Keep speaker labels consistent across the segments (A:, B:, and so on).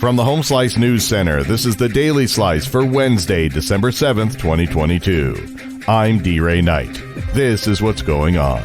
A: From the Home Slice News Center, this is the Daily Slice for Wednesday, December 7th, 2022. I'm D-Ray Knight. This is what's going on.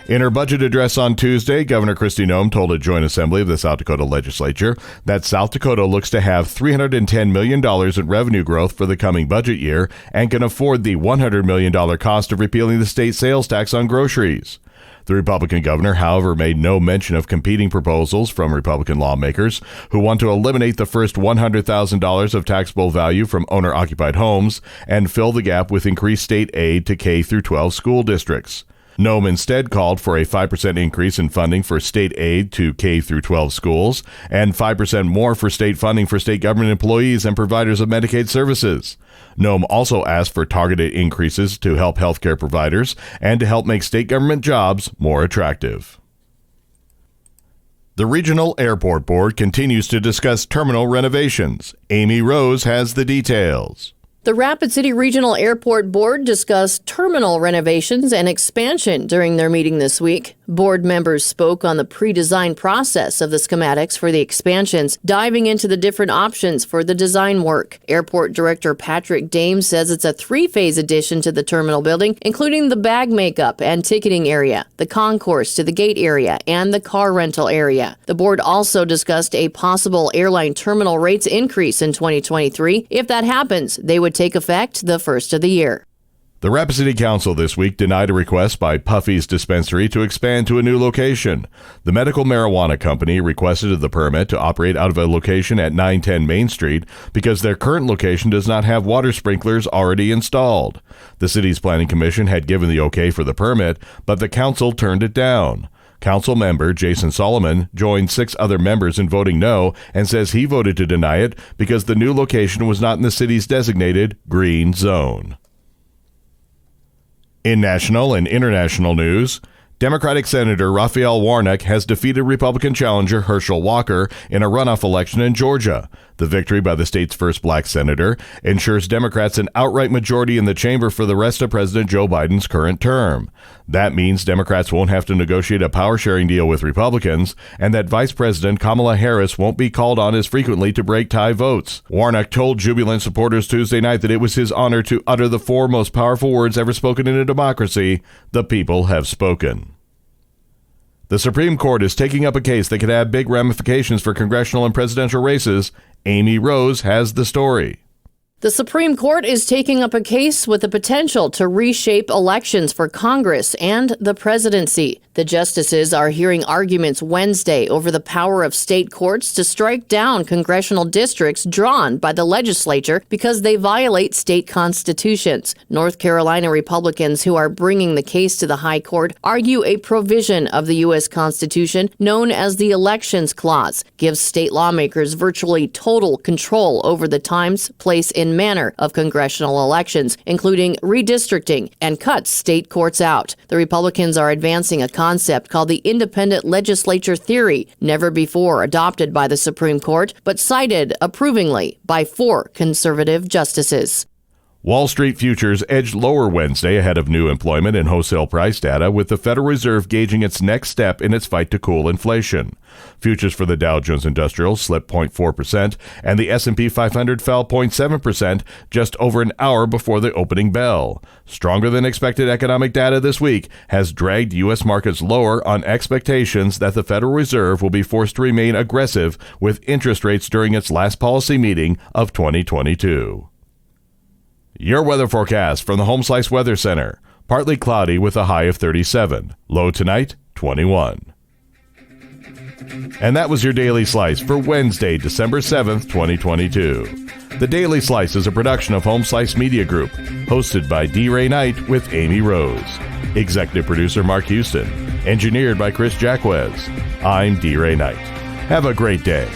A: In her budget address on Tuesday, Governor Noem told a joint assembly of the South Dakota legislature that South Dakota looks to have $310 million in revenue growth for the coming budget year and can afford the $100 million cost of repealing the state sales tax on groceries. The Republican governor, however, made no mention of competing proposals from Republican lawmakers who want to eliminate the first $100,000 of taxable value from owner-occupied homes and fill the gap with increased state aid to K-12 school districts. Noem instead called for a 5% increase in funding for state aid to K-12 schools and 5% more for state funding for state government employees and providers of Medicaid services. Noem also asked for targeted increases to help healthcare providers and to help make state government jobs more attractive. The Regional Airport Board continues to discuss terminal renovations. Amy Rose has the details.
B: The Rapid City Regional Airport Board discussed terminal renovations and expansion during their meeting this week. Board members spoke on the pre-design process of the schematics for the expansions, diving into the different options for the design work. Airport Director Patrick Dame says it's a three-phase addition to the terminal building, including the bag makeup and ticketing area, the concourse to the gate area, and the car rental area. The board also discussed a possible airline terminal rates increase in 2023. If that happens, they would take effect the first of the year.
A: The Rapid City Council this week denied a request by Puffy's dispensary to expand to a new location. The medical marijuana company requested the permit to operate out of a location at 910 Main Street because their current location does not have water sprinklers already installed. The city's planning commission had given the okay for the permit, but the council turned it down. Council member Jason Solomon joined 6 other members in voting no and says he voted to deny it because the new location was not in the city's designated green zone. In national and international news, Democratic Senator Raphael Warnock has defeated Republican challenger Herschel Walker in a runoff election in Georgia. The victory by the state's first black senator ensures Democrats an outright majority in the chamber for the rest of President Joe Biden's current term. That means Democrats won't have to negotiate a power-sharing deal with Republicans, and that Vice President Kamala Harris won't be called on as frequently to break tie votes. Warnock told jubilant supporters Tuesday night that it was his honor to utter the 4 most powerful words ever spoken in a democracy: "The people have spoken." The Supreme Court is taking up a case that could have big ramifications for congressional and presidential races. Amy Rose has the story.
B: The Supreme Court is taking up a case with the potential to reshape elections for Congress and the presidency. The justices are hearing arguments Wednesday over the power of state courts to strike down congressional districts drawn by the legislature because they violate state constitutions. North Carolina Republicans who are bringing the case to the High Court argue a provision of the U.S. Constitution known as the Elections Clause gives state lawmakers virtually total control over the times, place, and manner of congressional elections, including redistricting, and cuts state courts out. The Republicans are advancing a concept called the independent legislature theory, never before adopted by the Supreme Court, but cited approvingly by 4 conservative justices.
A: Wall Street futures edged lower Wednesday ahead of new employment and wholesale price data, with the Federal Reserve gauging its next step in its fight to cool inflation. Futures for the Dow Jones Industrial slipped 0.4%, and the S&P 500 fell 0.7% just over an hour before the opening bell. Stronger than expected economic data this week has dragged U.S. markets lower on expectations that the Federal Reserve will be forced to remain aggressive with interest rates during its last policy meeting of 2022. Your weather forecast from the Home Slice Weather Center. Partly cloudy with a high of 37. Low tonight, 21. And that was your Daily Slice for Wednesday, December 7th, 2022. The Daily Slice is a production of Home Slice Media Group, hosted by D-Ray Knight with Amy Rose. Executive producer Mark Houston. Engineered by Chris Jacquez. I'm D-Ray Knight. Have a great day.